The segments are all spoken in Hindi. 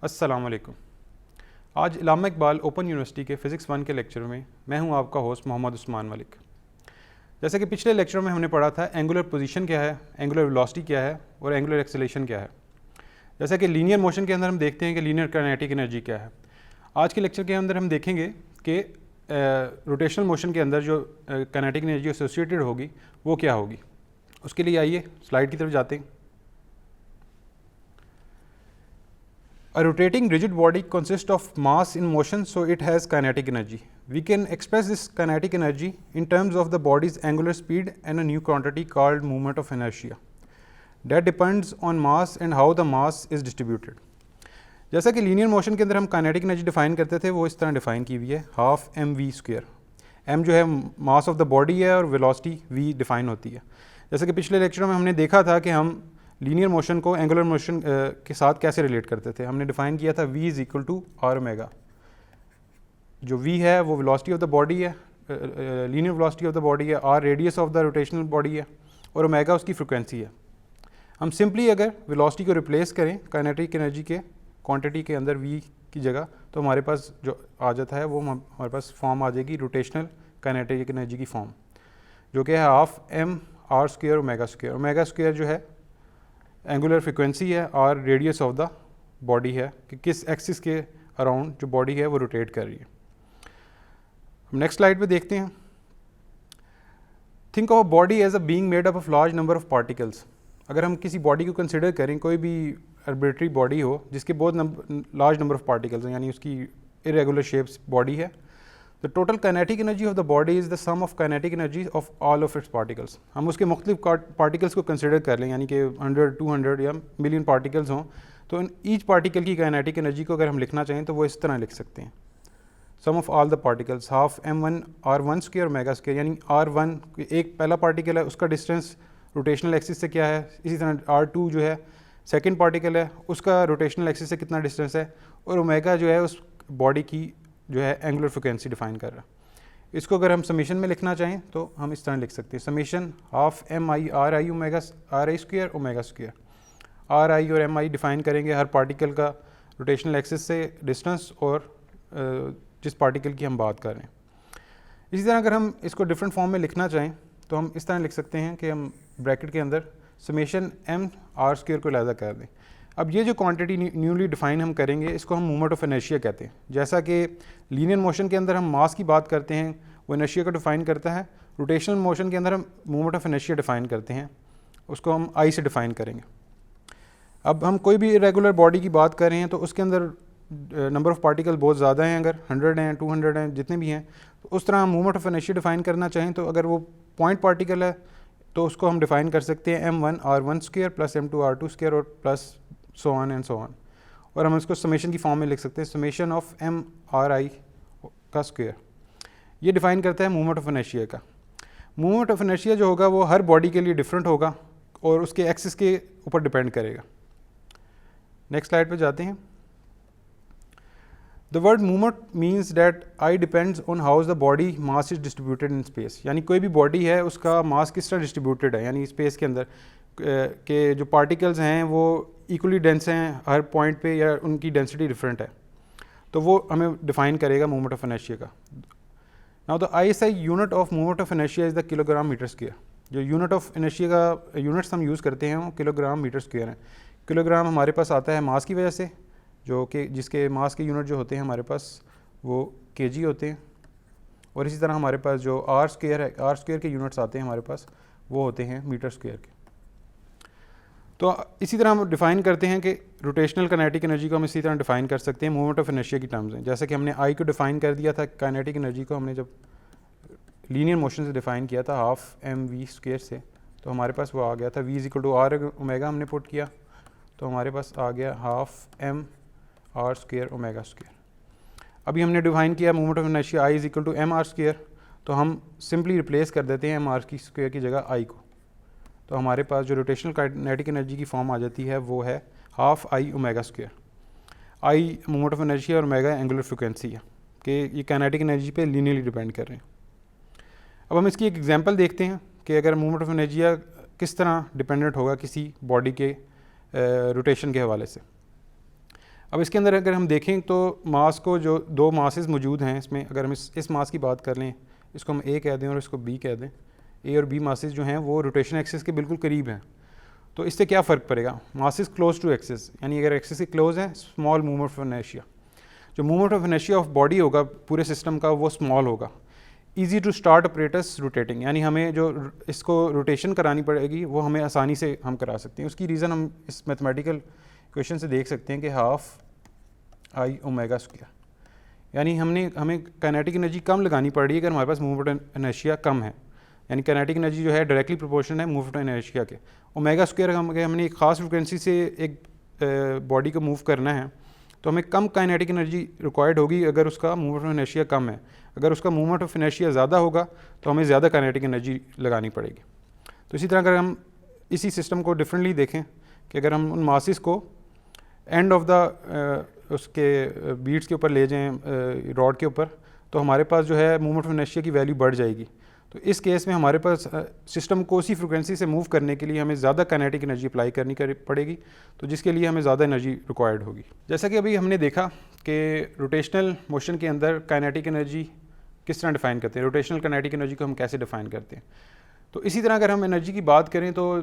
अस्सलाम वालेकुम। आज इलामा इकबाल ओपन यूनिवर्सिटी के फ़िज़िक्स 1 के लेक्चर में मैं हूं आपका होस्ट मोहम्मद उस्मान मलिक। जैसे कि पिछले लेक्चर में हमने पढ़ा था एंगुलर पोजीशन क्या है, एंगुलर वेलोसिटी क्या है और एंगुलर एक्सेलरेशन क्या है। जैसा कि लीनियर मोशन के अंदर हम देखते हैं कि लीनियर काइनेटिक एनर्जी क्या है। आज के लेक्चर के अंदर हम देखेंगे कि रोटेशनल मोशन के अंदर जो काइनेटिक एनर्जी एसोसिएटेड होगी वो क्या होगी। उसके लिए आइए स्लाइड की तरफ जाते हैं। A rotating rigid body consists of mass in motion, so it has kinetic energy. We can express this kinetic energy in terms of the body's angular speed and a new quantity called moment of inertia. That depends on mass and how the mass is distributed. जैसा कि लीनियर मोशन के अंदर हम काइनेटिक एनर्जी डिफाइन करते थे वो इस तरह डिफाइन की हुई है half M V square. M जो है मास ऑफ द बॉडी है और वेलोसिटी वी डिफाइन होती है। जैसे कि पिछले लेक्चर में हमने देखा था कि हम लीनियर मोशन को एंगुलर मोशन के साथ कैसे रिलेट करते थे। हमने डिफाइन किया था v is equal to R omega. जो v है वो वेलोसिटी ऑफ द बॉडी है, linear velocity of the body है, r radius of the rotational body है और ओमेगा उसकी फ्रिक्वेंसी है। हम सिंपली अगर वेलोसिटी को रिप्लेस करें काइनेटिक एनर्जी के क्वांटिटी के अंदर v की जगह, तो हमारे पास जो आ जाता है वो हमारे पास फॉर्म आ जाएगी रोटेशनल काइनेटिक एनर्जी की फॉर्म, जो कि है half M R square omega square. Omega square जो है एंगुलर फ्रिक्वेंसी है और रेडियस ऑफ द बॉडी है कि किस एक्सिस के अराउंड जो बॉडी है वो रोटेट कर रही है। हम नेक्स्ट स्लाइड पे देखते हैं। Think of body as a being made up of large number of particles. अगर हम किसी बॉडी को कंसिडर करें, कोई भी आर्बिट्री बॉडी हो जिसके बहुत लार्ज नंबर ऑफ पार्टिकल्स हैं, यानी उसकी इरेगुलर शेप्स बॉडी है, the total kinetic energy of the body is the sum of kinetic energy of all of its particles. हम उसके मुख्तलिफ पार्टिकल्स को कंसिडर कर लें, यानी कि 100, 200 या मिलियन पार्टिकल्स हों, तो ईच पार्टिकल की काइनेटिक एनर्जी को अगर हम लिखना चाहें तो वो इस तरह लिख सकते हैं, sum of all the particles half m1 r1 square omega square. यानी r1 एक पहला पार्टिकल है, उसका डिस्टेंस रोटेशनल एक्सिस से क्या है, इसी तरह r2 जो है सेकेंड पार्टिकल है, उसका रोटेशनल एक्सिस से कितना डिस्टेंस है, और ओमेगा जो है उस बॉडी की जो है एंगुलर फ्रिक्वेंसी डिफाइन कर रहा है। इसको अगर हम समीशन में लिखना चाहें तो हम इस तरह लिख सकते हैं, summation half M I R I omega R I square omega square. R I और एम आई डिफाइन करेंगे हर पार्टिकल का रोटेशनल एक्सिस से डिस्टेंस और जिस पार्टिकल की हम बात कर रहे हैं। इसी तरह अगर हम इसको डिफरेंट फॉर्म में लिखना चाहें तो हम इस तरह लिख सकते हैं कि हम ब्रैकेट के अंदर समेशन एम आर स्क्वायर को अलहदा कर दें। अब ये जो क्वांटिटी न्यूली डिफाइन हम करेंगे इसको हम मूवमेंट ऑफ इनर्शिया कहते हैं। जैसा कि लीनियर मोशन के अंदर हम मास की बात करते हैं, वो इनर्शिया को डिफाइन करता है। रोटेशनल मोशन के अंदर हम मूवमेंट ऑफ इनर्शिया डिफाइन करते हैं, उसको हम आई से डिफाइन करेंगे। अब हम कोई भी इरेगुलर बॉडी की बात कर रहे हैं तो उसके अंदर नंबर ऑफ़ पार्टिकल बहुत ज़्यादा हैं, अगर 100 हैं 200 हैं जितने भी हैं, तो उस तरह हम मूवमेंट ऑफ इनर्शिया डिफाइन करना चाहें तो अगर वो पॉइंट पार्टिकल है तो उसको हम डिफाइन कर सकते हैं m1 r1 square plus m2 r2 square और plus so on and so on. और हम इसको समेशन की फॉर्म में लिख सकते हैं, summation of M R I का स्क्वायर। ये डिफाइन करता है मूवमेंट ऑफ इनर्शिया का। मूवमेंट ऑफ इनर्शिया जो होगा वो हर बॉडी के लिए डिफरेंट होगा और उसके एक्सिस के ऊपर डिपेंड करेगा। नेक्स्ट स्लाइड पे जाते हैं। The word movement means that I depends on how the body mass is distributed in space. यानी कोई भी बॉडी है उसका मास किस तरह डिस्ट्रीब्यूटेड है, यानी स्पेस के अंदर के जो पार्टिकल्स हैं वो इक्वली डेंस हैं हर पॉइंट पे या उनकी डेंसिटी डिफरेंट है, तो वो हमें डिफाइन करेगा मूवमेंट ऑफ इनर्शिया का। Now the ISI unit of movement of inertia is the kilogram metre square. जो यूनिट ऑफ इनर्शिया का यूनिट्स हम यूज़ करते हैं वो किलोग्राम मीटर स्क्वायर है। किलोग्राम हमारे पास आता है मास की वजह से, जो कि जिसके मास के यूनिट जो होते हैं हमारे पास वो केजी होते हैं, और इसी तरह हमारे पास जो आर स्क्वायर है, आर स्क्वायर के यूनिट्स आते हैं हमारे पास वो होते हैं मीटर स्क्वायर के। तो इसी तरह हम डिफ़ाइन करते हैं कि रोटेशनल काइनेटिक एनर्जी को हम इसी तरह डिफ़ाइन कर सकते हैं मूवमेंट ऑफ इनर्शिया की टर्म्स में। जैसे कि हमने आई को डिफ़ाइन कर दिया था, काइनेटिक एनर्जी को हमने जब लीनियर मोशन से डिफ़ाइन किया था हाफ एम वी स्क्वायर से, तो हमारे पास वो आ गया था v is equal to R omega हमने पुट किया, तो हमारे पास आ गया half M R square omega square. अभी हमने डिफ़ाइन किया movement of inertia I is equal to M R square, तो हम सिंपली रिप्लेस कर देते हैं एम आर की स्क्वायर की जगह आई को, तो हमारे पास जो रोटेशनल काइनेटिक एनर्जी की फॉर्म आ जाती है वो है half I omega square. Eye movement of energy और ओमेगा एंगुलर फ्रिक्वेंसी है कि ये काइनेटिक एनर्जी पे लीनियरली डिपेंड कर रहे हैं। अब हम इसकी एक एग्जांपल देखते हैं कि अगर मूवमेंट ऑफ एनर्जी किस तरह डिपेंडेंट होगा किसी बॉडी के रोटेशन के हवाले से। अब इसके अंदर अगर हम देखें तो मास को जो दो मासेस मौजूद हैं इसमें, अगर हम इस मास की बात कर लें, इसको हम ए कह दें और इसको बी कह दें, ए और बी मासेस जो हैं वो रोटेशन एक्सिस के बिल्कुल करीब हैं। तो इससे क्या फ़र्क पड़ेगा? मासेस क्लोज टू एक्सिस, यानी अगर एक्सिस के क्लोज है, स्मॉल मूवमेंट ऑफ इनर्शिया, जो movement of inertia of body होगा पूरे सिस्टम का वो स्मॉल होगा। Easy to start operates rotating, यानी हमें जो इसको रोटेशन करानी पड़ेगी वो हमें आसानी से हम करा सकते हैं। उसकी रीज़न हम इस मैथमेटिकल इक्वेशन से देख सकते हैं कि हाफ आई ओमेगा स्क्वायर, यानी हमें काइनेटिक एनर्जी कम लगानी पड़ रही है अगर हमारे पास मूवमेंट इनर्शिया कम है, यानी काइनेटिक एनर्जी जो है डायरेक्टली प्रोपोर्शनल है मूवमेंट इनर्शिया के। ओमेगा स्क्वायर हमने एक ख़ास फ्रिक्वेंसी से एक बॉडी को मूव करना है तो हमें कम काइनेटिक एनर्जी रिक्वायर्ड होगी अगर उसका मूवमेंट ऑफ इनर्शिया कम है। अगर उसका मूवमेंट ऑफ इनर्शिया ज़्यादा होगा तो हमें ज़्यादा काइनेटिक एनर्जी लगानी पड़ेगी। तो इसी तरह अगर हम इसी सिस्टम को डिफरेंटली देखें कि अगर हम उन मासेस को एंड ऑफ द उसके बीट्स के ऊपर ले जाएं रॉड के ऊपर, तो हमारे पास जो है मूवमेंट ऑफ इनर्शिया की वैल्यू बढ़ जाएगी। तो इस केस में हमारे पास सिस्टम को उसी फ्रिक्वेंसी से मूव करने के लिए हमें ज़्यादा काइनेटिक एनर्जी अप्लाई करनी पड़ेगी, तो जिसके लिए हमें ज़्यादा एनर्जी रिक्वायर्ड होगी। जैसा कि अभी हमने देखा कि रोटेशनल मोशन के अंदर काइनेटिक एनर्जी किस तरह डिफ़ाइन करते हैं, रोटेशनल काइनेटिक एनर्जी को हम कैसे डिफ़ाइन करते हैं। तो इसी तरह अगर हम एनर्जी की बात करें तो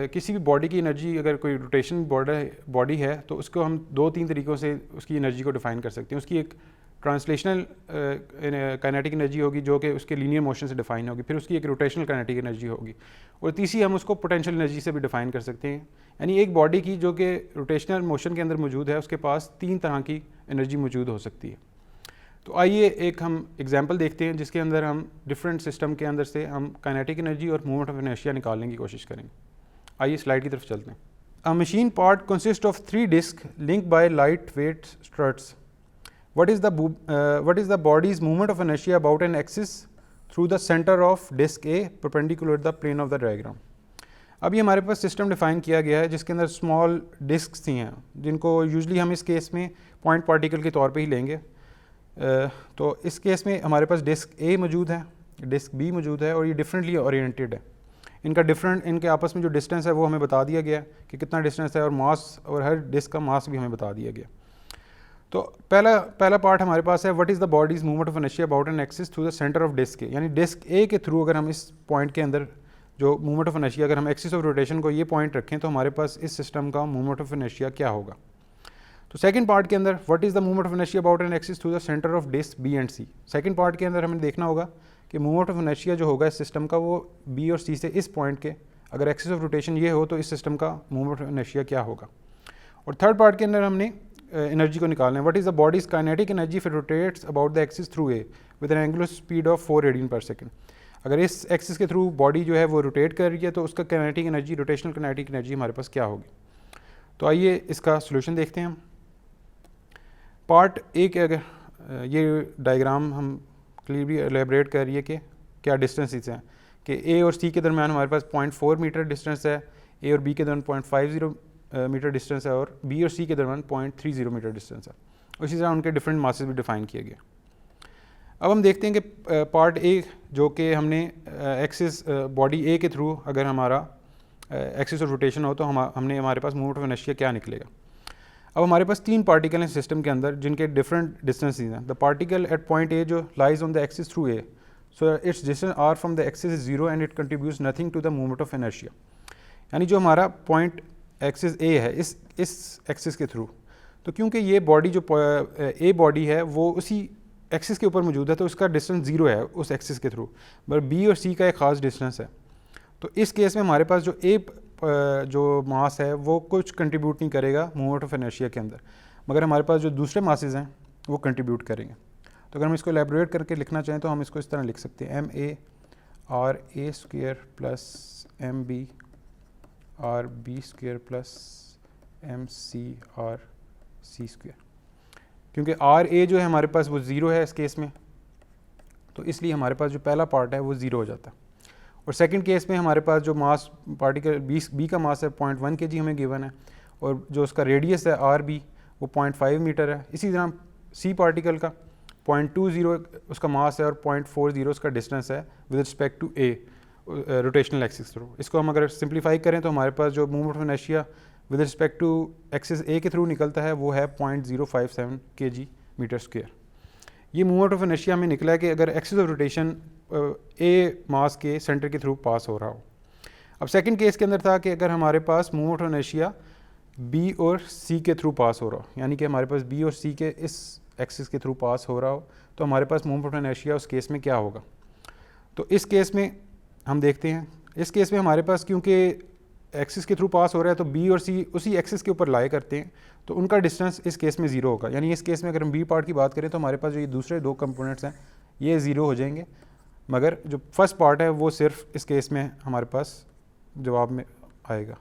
किसी भी बॉडी की एनर्जी, अगर कोई रोटेशन बॉडी है तो उसको हम 2-3 तरीक़ों से उसकी एनर्जी को डिफ़ाइन कर सकते हैं। उसकी एक ट्रांसलेशनल काइनेटिक एनर्जी होगी जो कि उसके लीनियर मोशन से डिफ़ाइन होगी, फिर उसकी एक रोटेशनल काइनेटिक एनर्जी होगी, और तीसरी हम उसको पोटेंशियल एनर्जी से भी डिफ़ाइन कर सकते हैं। यानी एक बॉडी की जो कि रोटेशनल मोशन के अंदर मौजूद है उसके पास 3 तरह की एनर्जी मौजूद हो सकती है। तो आइए एक हम एग्जांपल देखते हैं जिसके अंदर हम डिफरेंट सिस्टम के अंदर से हम काइनेटिक एनर्जी और मूवमेंट ऑफ इनर्शिया निकालने की कोशिश करेंगे। आइए स्लाइड की तरफ चलते हैं। A machine part consist of 3 disc linked by light weight struts. What is the body's movement of inertia about an axis through the center of disk A perpendicular to the plane of the diagram? अभी हमारे पास सिस्टम डिफ़ाइन किया गया है जिसके अंदर स्मॉल डिस्क थी हैं, जिनको यूजली हम इस केस में पॉइंट पार्टिकल के तौर पे ही लेंगे। तो इस केस में हमारे पास डिस्क A मौजूद है, डिस्क B मौजूद है, और ये डिफरेंटली ओरिएंटेड है। इनके आपस में जो डिस्टेंस है वो हमें बता दिया गया कि कितना डिस्टेंस है, और मास और हर डिस्क का मास भी हमें बता दिया गया। तो पहला पार्ट हमारे पास है what is the body's movement of inertia about an axis through the centre of disc A, यानी डिस्क ए के थ्रू अगर हम इस पॉइंट के अंदर जो मूवमेंट ऑफ इनर्शिया, अगर हम एक्सिस ऑफ रोटेशन को ये पॉइंट रखें तो हमारे पास इस सिस्टम का मूवमेंट ऑफ इनर्शिया क्या होगा। तो सेकंड पार्ट के अंदर what is the movement of inertia about an axis through the centre of disc B and C. Second part के अंदर हमें देखना होगा कि मूवमेंट ऑफ इनर्शिया जो होगा इस सिस्टम का वो बी और सी से इस पॉइंट के, अगर एक्सिस ऑफ रोटेशन ये हो तो इस सिस्टम का मूवमेंट ऑफ इनर्शिया क्या होगा। और थर्ड पार्ट के अंदर हमने एनर्जी को निकालना है। What is the bodies kinetic energy if it rotates about the axis through A with N angular speed of 4 radian पर सेकंड। अगर इस एक्सिस के थ्रू बॉडी जो है वो रोटेट कर रही है तो उसका kinetic energy, rotational kinetic energy हमारे पास क्या होगी। तो आइए इसका सोल्यूशन देखते हैं हम। पार्ट ए के अगर ये डायग्राम हम क्लियरली एलेबरेट कर रही है कि क्या डिस्टेंसेस हैं, कि ए और सी के दरमियान हमारे पास 0.4 मीटर डिस्टेंस है, ए और बी के दरमियान 0.50 मीटर डिस्टेंस है, और बी और सी के दरमियान 0.30 मीटर डिस्टेंस है। उसी तरह उनके डिफरेंट मासेस भी डिफाइन किए गए। अब हम देखते हैं कि पार्ट ए जो कि हमने एक्सिस बॉडी ए के थ्रू अगर हमारा एक्सिस ऑफ रोटेशन हो तो हमारे पास मूवमेंट ऑफ इनर्शिया क्या निकलेगा। अब हमारे पास 3 पार्टिकल हैं सिस्टम के अंदर जिनके डिफरेंट डिस्टेंसेस हैं। The particle at point A जो lies on the axis through A, so its distance R from the axis is 0 and it contributes nothing to the movement of inertia. यानी जो हमारा पॉइंट एक्सिस ए है इस एक्सिस के थ्रू, तो क्योंकि ये बॉडी जो ए बॉडी है वो उसी एक्सिस के ऊपर मौजूद है तो उसका डिस्टेंस 0 है उस एक्सिस के थ्रू, बट बी और सी का एक ख़ास डिस्टेंस है। तो इस केस में हमारे पास जो ए जो मास है वो कुछ कंट्रीब्यूट नहीं करेगा मूवमेंट ऑफ इनर्शिया के अंदर, मगर हमारे पास जो दूसरे मासेस हैं वो कंट्रीब्यूट करेंगे। तो अगर हम इसको एलैबोरेट करके लिखना चाहें तो हम इसको इस तरह लिख सकते हैं ma/a² plus mb/b² plus mc/c²। क्योंकि RA जो है हमारे पास वो 0 है इस केस में, तो इसलिए हमारे पास जो पहला पार्ट है वो 0 हो जाता है। और सेकंड केस में हमारे पास जो मास पार्टिकल बी का मास है 0.1 kg हमें गिवन है, और जो उसका रेडियस है RB वो 0.5 मीटर है। इसी तरह सी पार्टिकल का 0.20 उसका मास है और 0.40 उसका डिस्टेंस है with respect to a rotational axis through. इसको हम अगर सिंप्लीफाई करें तो हमारे पास जो movement of inertia with respect to axis A के थ्रू निकलता है वो है 0.057 kg मीटर स्क्वायर। ये मूवमेंट ऑफ इनर्शिया हमें निकला है कि अगर axis of rotation A mass के सेंटर के थ्रू पास हो रहा हो। अब सेकंड केस के अंदर था कि अगर हमारे पास मूवमेंट ऑफ इनर्शिया बी और सी के थ्रू पास हो रहा हो, यानी कि हमारे पास बी और सी के इस एक्सिस के थ्रू पास हो रहा हो, तो हमारे पास मूवमेंट ऑफ इनर्शिया उस केस में क्या होगा। तो इस केस में हम देखते हैं, इस केस में हमारे पास क्योंकि एक्सिस के थ्रू पास हो रहा है तो बी और सी उसी एक्सिस के ऊपर लाई करते हैं, तो उनका डिस्टेंस इस केस में ज़ीरो होगा। यानी इस केस में अगर हम बी पार्ट की बात करें तो हमारे पास जो ये दूसरे दो कंपोनेंट्स हैं ये ज़ीरो हो जाएंगे, मगर जो फर्स्ट पार्ट है वो सिर्फ इस केस में हमारे पास जवाब में आएगा।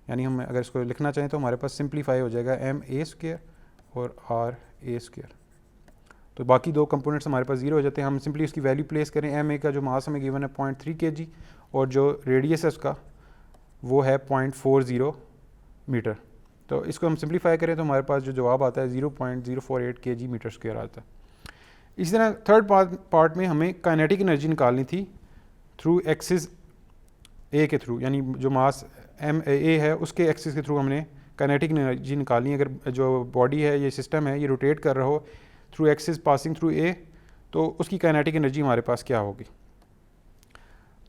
यानी हम अगर इसको लिखना चाहें तो हमारे पास सिंप्लीफाई हो जाएगा एम ए स्क्वायर और आर ए स्क्वायर। तो बाकी दो कंपोनेंट्स हमारे पास ज़ीरो हो जाते हैं। हम सिंपली उसकी वैल्यू प्लेस करें, एम ए का जो मास हमें गिवन है 0.3 kg और जो रेडियस है उसका वो है 0.40 मीटर। तो इसको हम सिंप्लीफाई करें तो हमारे पास जो जवाब आता है 0.048 kg मीटर स्क्वायर आता है। इसी तरह थर्ड पार्ट में हमें काइनेटिक एनर्जी निकालनी थी थ्रू एक्सिस ए के थ्रू, यानी जो मास एम ए है उसके एक्सिस के थ्रू हमने काइनेटिक एनर्जी निकालनी है। अगर जो बॉडी है, ये सिस्टम है, ये रोटेट कर रहा हो through axis passing through a, तो उसकी काइनेटिक एनर्जी हमारे पास क्या होगी।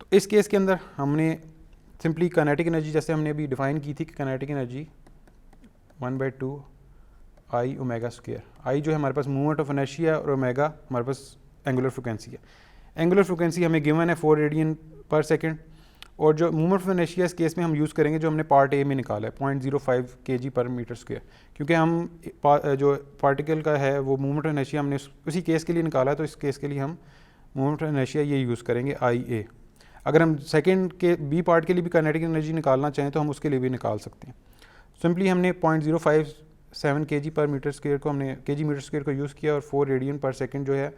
तो इस केस के अंदर हमने सिंपली काइनेटिक एनर्जी जैसे हमने अभी डिफाइन की थी कि काइनेटिक एनर्जी 1/2 आई ओमेगा स्क्वायर। आई जो है हमारे पास मूवमेंट ऑफ इनर्शिया और ओमेगा हमारे पास एंगुलर फ्रिक्वेंसी है। एंगुलर फ्रिक्वेंसी हमें गिवन है 4 रेडियन पर सेकेंड, और जो मूवमेंट ऑफ इनर्शिया इस केस में हम यूज़ करेंगे जो हमने पार्ट ए में निकाला है 0.05 kg पर मीटर स्क्वायर, क्योंकि हम जो पार्टिकल का है वो मूवमेंट ऑफ इनर्शिया हमने उसी केस के लिए निकाला है, तो इस केस के लिए हम मूवमेंट ऑफ इनर्शिया ये यूज़ करेंगे आई ए। अगर हम सेकेंड के बी पार्ट के लिए भी काइनेटिक एनर्जी निकालना चाहें तो हम उसके लिए भी निकाल सकते हैं। सिंपली हमने 0.057 kg पर मीटर स्क्वायर को हमने kg मीटर स्क्वायर को यूज़ किया और 4 रेडियन पर सेकेंड जो है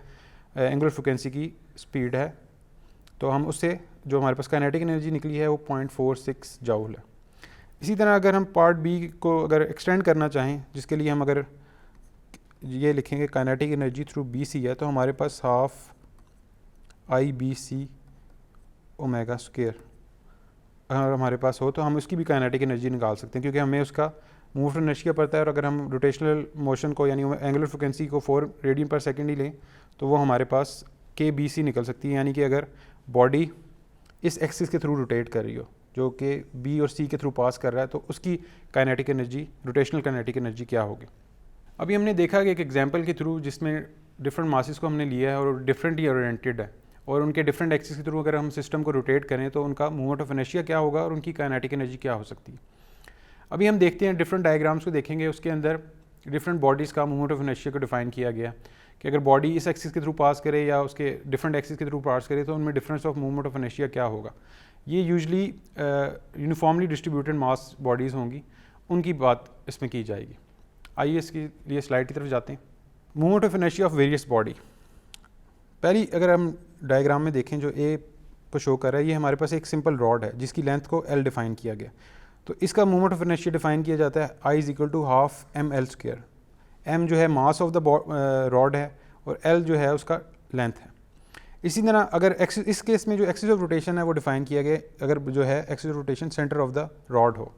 एंगुलर फ्रिक्वेंसी की स्पीड है, तो हम उससे जो हमारे पास काइनेटिक एनर्जी निकली है वो 0.46 जूल है। इसी तरह अगर हम पार्ट बी को अगर एक्सटेंड करना चाहें, जिसके लिए हम अगर ये लिखेंगे kinetic energy through B C है, तो हमारे पास half I B C omega square अगर हमारे पास हो तो हम उसकी भी काइनेटिक एनर्जी निकाल सकते हैं, क्योंकि हमें उसका मूवमेंट ऑफ इनर्शिया पता है। और अगर हम रोटेशनल मोशन को यानी एंगुलर फ्रिक्वेंसी को 4 रेडियन पर सेकेंड ही लें तो वो हमारे पास के बी सी निकल सकती है। यानी कि अगर बॉडी इस एक्सिस के थ्रू रोटेट कर रही हो जो कि बी और सी के थ्रू पास कर रहा है, तो उसकी kinetic energy, rotational kinetic energy क्या होगी। अभी हमने देखा कि एक एग्जांपल के थ्रू जिसमें डिफरेंट मासेस को हमने लिया है और डिफरेंट ही ओरिएंटेड है, और उनके डिफरेंट एक्सिस के थ्रू अगर हम सिस्टम को रोटेट करें तो उनका मूवमेंट ऑफ इनर्शिया क्या होगा और उनकी काइनेटिक एनर्जी क्या हो सकती है। अभी हम देखते हैं डिफरेंट डायग्राम्स को देखेंगे, उसके अंदर डिफरेंट बॉडीज़ का मूवमेंट ऑफ इनर्शिया को डिफाइन किया गया कि अगर बॉडी इस एक्सिस के थ्रू पास करे या उसके डिफरेंट एक्सिस के थ्रू पास करे तो उनमें difference of movement of inertia क्या होगा। ये यूजुअली यूनिफॉर्मली डिस्ट्रीब्यूटेड मास बॉडीज़ होंगी, उनकी बात इसमें की जाएगी। आइए इसके लिए स्लाइड की तरफ जाते हैं। Movement of inertia of various body. पहली अगर हम डायग्राम में देखें जो ए को शो कर रहा है, ये हमारे पास एक सिंपल रॉड है जिसकी लेंथ को एल डिफाइन किया गया। तो इसका मूवमेंट ऑफ इनर्शिया डिफाइन किया जाता है I is equal to half M L square. M जो है मास ऑफ द रॉड है और एल जो है उसका लेंथ है। इसी तरह अगर एक्सिस, इस केस में जो एक्सिस ऑफ रोटेशन है वो डिफाइन किया गया, अगर जो है axis of rotation centre of the rod हो,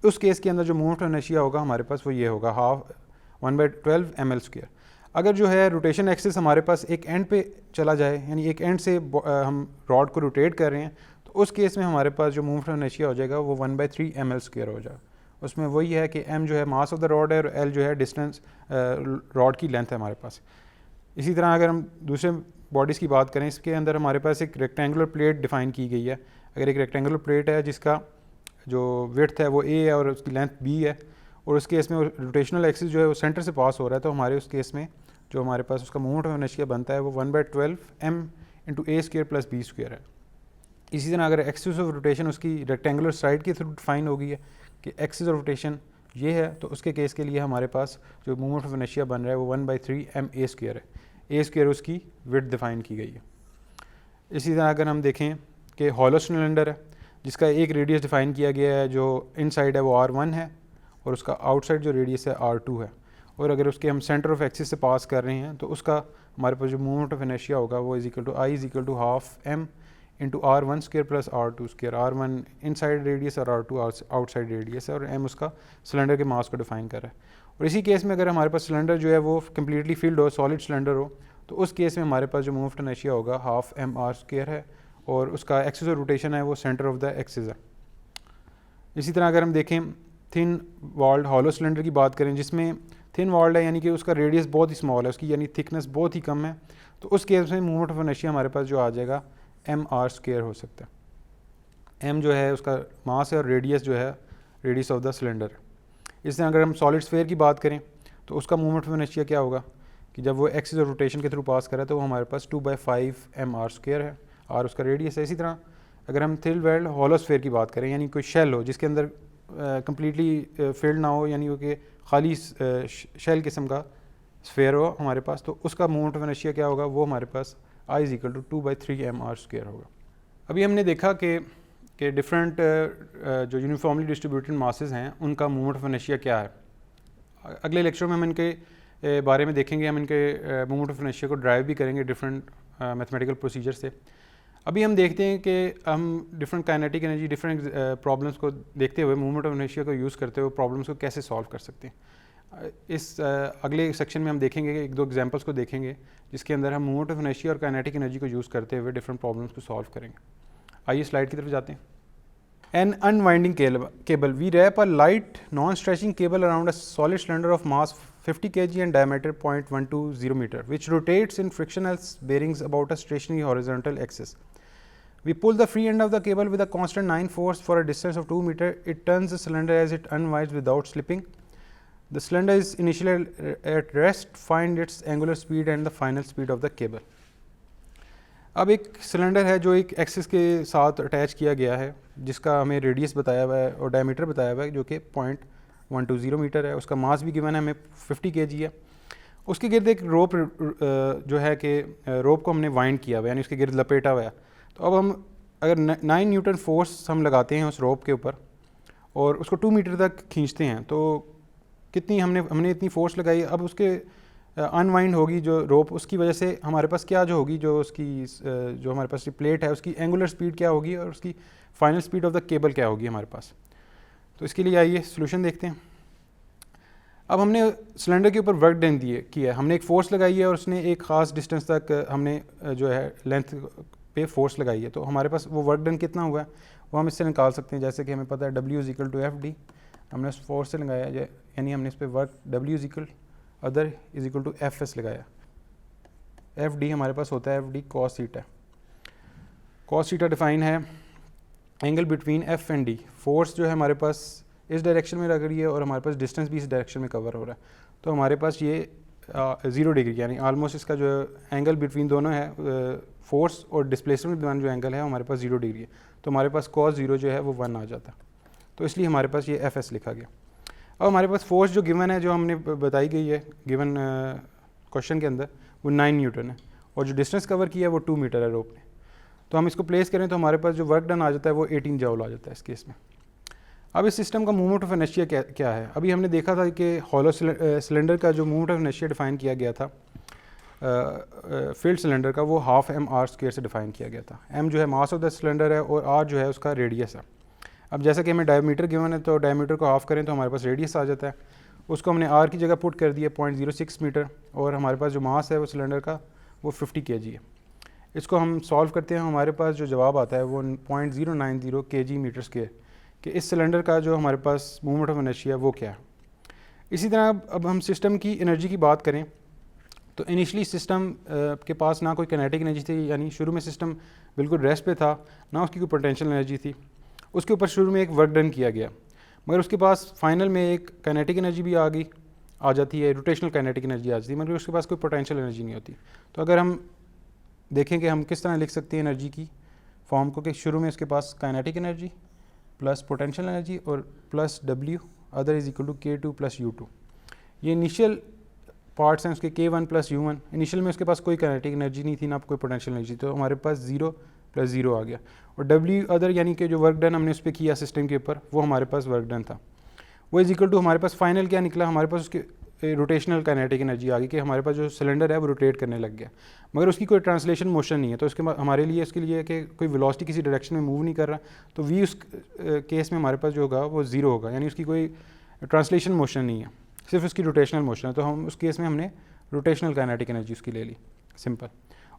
उस केस के अंदर जो मूवमेंट ऑफ इनर्शिया होगा हमारे पास वो ये होगा हाफ 1/12 एम एल स्क्वायर। अगर जो है रोटेशन एक्सिस हमारे पास एक एंड पे चला जाए, यानी एक एंड से हम रॉड को रोटेट कर रहे हैं, तो उस केस में हमारे पास जो मूवमेंट ऑफ इनर्शिया हो जाएगा वो 1/3 एम एल स्क्वायर हो जाएगा। उसमें वही है कि एम जो है मास ऑफ द रॉड है और एल जो है डिस्टेंस रॉड की लेंथ है हमारे पास। इसी तरह अगर हम दूसरे बॉडीज़ की बात करें, इसके अंदर हमारे पास एक रेक्टेंगुलर प्लेट डिफाइन की गई है। अगर एक रेक्टेंगुलर प्लेट है जिसका जो विड्थ है वो ए है और उसकी लेंथ बी है, और उस केस में रोटेशनल एक्सिस जो है वो सेंटर से पास हो रहा है, तो हमारे उस केस में जो हमारे पास उसका मूवमेंट ऑफ इनर्शिया बनता है वो 1/12 एम इंटू ए स्क्वायर प्लस बी स्क्वायर है। इसी तरह अगर एक्सिस ऑफ रोटेशन उसकी रेक्टेंगुलर साइड के थ्रू डिफाइन हो गई है कि एक्सिस ऑफ रोटेशन ये है, तो उसके केस के लिए हमारे पास जो मूवमेंट ऑफ इनर्शिया बन रहा है वो 1/3 एम ए स्क्वायर है। ए स्क्वायर उसकी विड्थ डिफाइन की गई है। इसी तरह अगर हम देखें कि हॉलो सिलेंडर है जिसका एक रेडियस डिफाइन किया गया है, जो इनसाइड है वो R1 है और उसका आउटसाइड जो रेडियस है R2 है, और अगर उसके हम सेंटर ऑफ एक्सिस से पास कर रहे हैं तो उसका हमारे पास जो मूवमेंट ऑफ इनर्शिया होगा वो is equal to I is equal to half M into R1 square plus R2 square, R1 inside radius और R2 आउटसाइड रेडियस है, और M उसका सिलेंडर के मास को डिफाइन कर रहा है। और इसी केस में अगर हमारे पास सिलेंडर जो है वो कम्प्लीटली फिल्ड हो, सॉलिड सिलेंडर हो, तो उस केस में हमारे पास जो मोमेंट ऑफ इनर्शिया होगा हाफ mr स्क्वायर है, और उसका एक्सिस ऑफ रोटेशन है वो सेंटर ऑफ द एक्सिस है। इसी तरह अगर हम देखें थिन वॉल्ड हॉलो सिलेंडर की बात करें, जिसमें थिन वॉल्ड है यानी कि उसका रेडियस बहुत ही स्मॉल है, उसकी यानी थिकनेस बहुत ही कम है, तो उस केस में मोमेंट ऑफ इनर्शिया हमारे पास जो आ जाएगा mr स्क्वायर हो सकता है। m जो है उसका मास है और रेडियस जो है रेडियस ऑफ द सिलेंडर। इस तरह अगर हम सॉलिड स्फीयर की बात करें तो उसका मोमेंट ऑफ इनर्शिया क्या होगा कि जब वो एक्सिस ऑफ रोटेशन के थ्रू पास कर रहा है तो वो हमारे पास 2/5 mr स्क्वायर है, r उसका रेडियस है। इसी तरह अगर हम थिन वॉल्ड हॉलो स्फीयर की बात करें, यानी कोई शेल हो जिसके अंदर कम्प्लीटली फिल्ड ना हो, यानी कि खाली शेल किस्म का स्फीयर हो हमारे पास, तो उसका मोमेंट ऑफ इनर्शिया क्या होगा, वो हमारे पास I = 2/3 mr स्क्वायर होगा। अभी हमने देखा कि डिफरेंट जो यूनिफॉर्मली डिस्ट्रीब्यूटेड मासेस हैं उनका मोमेंट ऑफ इनर्शिया क्या है। अगले लेक्चर में हम इनके बारे में देखेंगे, हम इनके मोमेंट ऑफ इनर्शिया को ड्राइव भी करेंगे डिफरेंट मैथमेटिकल प्रोसीजर से। अभी हम देखते हैं कि हम different kinetic energy, different problems को देखते हुए मोमेंट ऑफ इनर्शिया को यूज़ करते हुए प्रॉब्लम्स को कैसे सॉल्व कर सकते हैं। इस अगले सेक्शन में हम देखेंगे कि 1-2 एग्जांपल्स को देखेंगे जिसके अंदर हम मोमेंट ऑफ इनर्शिया और काइनेटिक एनर्जी को यूज़ करते हुए डिफरेंट प्रॉब्लम्स को सॉल्व करेंगे। आइए स्लाइड की तरफ जाते हैं। An unwinding cable. We wrap a light non-stretching cable around a solid cylinder of mass 50 kg and diameter 0.120 meter, which rotates in frictionless bearings about a stationary horizontal axis. We pull the free end of the cable with a constant 9 force for a distance of 2 meter. It turns the cylinder as it unwinds without slipping. The cylinder is initially at rest. Find its angular speed and the final speed of the cable. अब एक सिलेंडर है जो एक एक्सिस के साथ अटैच किया गया है, जिसका हमें रेडियस बताया हुआ है और डायमीटर बताया हुआ है जो कि 0.120 मीटर है। उसका मास भी गिवन है हमें 50 kg है। उसके गिर्द एक रोप जो है कि रोप को हमने वाइंड किया हुआ है, यानी उसके गिर्द लपेटा हुआ है। तो अब हम अगर 9 न्यूटन फोर्स हम लगाते हैं उस रोप के ऊपर और उसको 2 मीटर तक खींचते हैं, तो कितनी हमने इतनी फोर्स लगाई, अब उसके अनवाइंड होगी जो रोप, उसकी वजह से हमारे पास क्या जो होगी, जो उसकी जो हमारे पास प्लेट है उसकी एंगुलर स्पीड क्या होगी और उसकी final speed of the cable क्या होगी हमारे पास। तो इसके लिए आइए सोल्यूशन देखते हैं। अब हमने सिलेंडर के ऊपर वर्क डन किया है, हमने एक फोर्स लगाई है और उसने एक ख़ास डिस्टेंस तक हमने जो है लेंथ पे फोर्स लगाई है, तो हमारे पास वो वर्क डन कितना हुआ है वो हम इससे निकाल सकते हैं। जैसे कि हमें पता है W = FD, हमने उस फोर्स से लगाया, यानी हमने इस पर वर्क W अदर = FS लगाया। FD हमारे पास होता है FD cos theta. cos theta define है angle between F and D। Force जो है हमारे पास इस डायरेक्शन में लग रही है और हमारे पास डिस्टेंस भी इस डायरेक्शन में कवर हो रहा है, तो हमारे पास ये 0 डिग्री, यानी आलमोस्ट इसका जो एंगल बिटवीन दोनों है फोर्स और डिस्प्लेसमेंट के दरमियान जो एंगल है हमारे पास 0 डिग्री है, तो हमारे पास cos 0 जो है वो 1 आ जाता है, तो इसलिए हमारे पास ये FS लिखा गया। अब हमारे पास फोर्स जो गिवन है, जो हमने बताई गई है गिवन क्वेश्चन के अंदर, वो 9 न्यूटन है और जो डिस्टेंस कवर किया है वो 2 मीटर है रोप ने। तो हम इसको प्लेस करें तो हमारे पास जो वर्क डन आ जाता है वो 18 जूल आ जाता है इस केस में। अब इस सिस्टम का मूवमेंट ऑफ इनर्शिया क्या है। अभी हमने देखा था कि हॉलो सिलेंडर का जो मूवमेंट ऑफ इनर्शिया डिफाइन किया गया था फील्ड सिलेंडर का, वो हाफ mr स्क्वायर से डिफाइन किया गया था। m जो है मास ऑफ द सिलेंडर है और r जो है उसका रेडियस है। अब जैसा कि हमें डायमीटर गिवन है तो डायमीटर को हाफ करें तो हमारे पास रेडियस आ जाता है, उसको हमने r की जगह पुट कर दिया 0.06 मीटर, और हमारे पास जो मास है वो सिलेंडर का वो 50 kg है। इसको हम सॉल्व करते हैं, हमारे पास जो जवाब आता है वो 0.090 kg मीटर स्क्वायर, कि इस सिलेंडर का जो हमारे पास मूवमेंट ऑफ इनर्शिया वो क्या है। इसी तरह अब हम सिस्टम की एनर्जी की बात करें तो इनिशियली सिस्टम के पास ना कोई काइनेटिक एनर्जी थी, यानी शुरू में सिस्टम बिल्कुल रेस्ट पे था, ना उसकी कोई पोटेंशियल एनर्जी थी। उसके ऊपर शुरू में एक वर्क डन किया गया, मगर उसके पास फाइनल में एक काइनेटिक एनर्जी भी आ जाती है, रोटेशनल काइनेटिक एनर्जी आ जाती है, मगर उसके पास कोई पोटेंशियल एनर्जी नहीं होती। तो अगर हम देखें कि हम किस तरह लिख सकते हैं एनर्जी की फॉर्म को, कि शुरू में उसके पास kinetic energy plus potential energy और plus W other = K2 + U2। ये इनिशियल पार्ट्स हैं उसके K1 + U1। इनिशियल में उसके पास कोई काइनेटिक एनर्जी नहीं थी, ना कोई पोटेंशियल एनर्जी, तो हमारे पास 0 + 0 आ गया। और W अदर यानी कि जो वर्क डन हमने उस पर किया सिस्टम के ऊपर, वो हमारे पास वर्क डन था, वो = हमारे पास फाइनल क्या निकला, हमारे पास उसके रोटेशनल काइनेटिक एनर्जी आ गई कि हमारे पास जो सिलेंडर है वो रोटेट करने लग गया, मगर उसकी कोई ट्रांसलेशन मोशन नहीं है। तो इसके हमारे लिए इसके लिए कि कोई वेलोसिटी किसी डायरेक्शन में मूव नहीं कर रहा, तो v उस केस में हमारे पास जो होगा वो ज़ीरो होगा, यानी उसकी कोई ट्रांसलेशन मोशन नहीं है, सिर्फ उसकी रोटेशनल मोशन है। तो हम उस केस में हमने रोटेशनल काइनेटिक एनर्जी उसकी ले ली, सिंपल,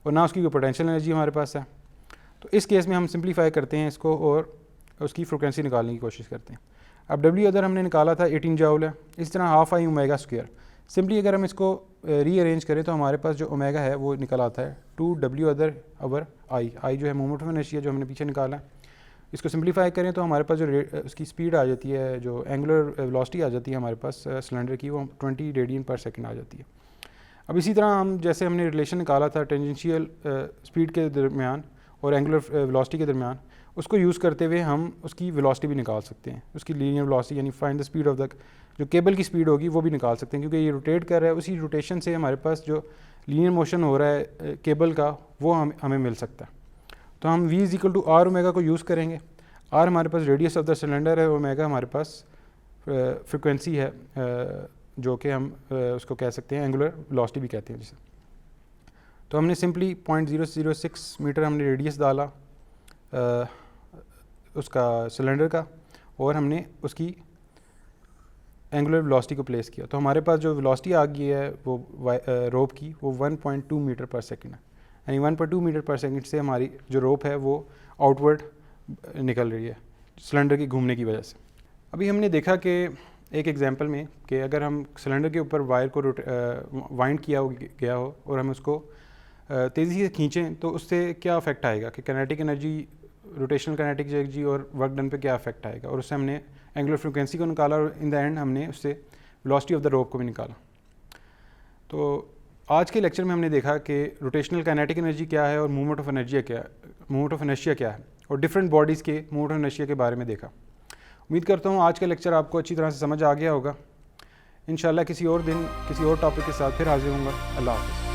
और ना उसकी कोई पोटेंशियल एनर्जी हमारे पास है। तो इस केस में हम सिंप्लीफाई करते हैं इसको और उसकी फ्रिक्वेंसी निकालने की कोशिश करते हैं। अब W अदर हमने निकाला था 18 जूल है, इस तरह half I omega square. Simply अगर हम इसको रीअरेंज करें तो हमारे पास जो ओमेगा है वो निकल आता है 2W अदर ओवर आई जो है मोमेंट ऑफ इनर्शिया जो हमने पीछे निकाला है। इसको सिंप्लीफाई करें तो हमारे पास जो उसकी स्पीड आ जाती है, जो एंगुलर वेलोसिटी आ जाती है हमारे पास सिलेंडर की, वो 20 रेडियन पर सेकंड आ जाती है। अब इसी तरह हम जैसे हमने रिलेशन निकाला था टेंजेंशियल स्पीड के दरमियान और एंगुलर वेलोसिटी के दरमियान, उसको यूज़ करते हुए हम उसकी वेलोसिटी भी निकाल सकते हैं, उसकी लीनियर वेलोसिटी, यानी find the speed of the, जो केबल की स्पीड होगी वो भी निकाल सकते हैं, क्योंकि ये रोटेट कर रहा है। उसी रोटेशन से हमारे पास जो लीनियर मोशन हो रहा है केबल का वो हमें मिल सकता है। तो हम v = r ओमेगा को यूज़ करेंगे। r हमारे पास रेडियस ऑफ द सिलेंडर है, ओमेगा हमारे पास फ्रिक्वेंसी है, जो कि हम उसको कह सकते हैं एंगुलर वेलोसिटी भी कहते हैं जिसे। तो हमने सिंपली 0.006 मीटर हमने रेडियस डाला उसका सिलेंडर का, और हमने उसकी एंगुलर वेलोसिटी को प्लेस किया। तो हमारे पास जो वेलोसिटी आ गई है वो रोप की, वो 1.2 मीटर पर सेकंड है, यानी 1.2 मीटर पर सेकंड से हमारी जो रोप है वो आउटवर्ड निकल रही है सिलेंडर की घूमने की वजह से। अभी हमने देखा कि एक एग्जांपल में कि अगर हम सिलेंडर के ऊपर वायर को वाइंड किया गया हो और हम उसको तेज़ी से खींचें तो उससे क्या अफेक्ट आएगा, कि kinetic energy, rotational kinetic energy और वर्क डन पे क्या अफेक्ट आएगा। और उससे हमने एंगुलर फ्रिक्वेंसी को निकाला और इन द एंड हमने उससे वेलोसिटी ऑफ द रोप को भी निकाला। तो आज के लेक्चर में हमने देखा कि रोटेशनल काइनेटिक एनर्जी क्या है और मूवमेंट ऑफ इनर्शिया क्या है, और डिफरेंट बॉडीज़ के मूवमेंट ऑफ इनर्शिया के बारे में देखा। उम्मीद करता हूँ आज का लेक्चर आपको अच्छी तरह से समझ आ गया होगा। इंशाल्लाह किसी और दिन किसी और टॉपिक के साथ फिर हाजिर होऊंगा। अल्लाह हाफ़िज़।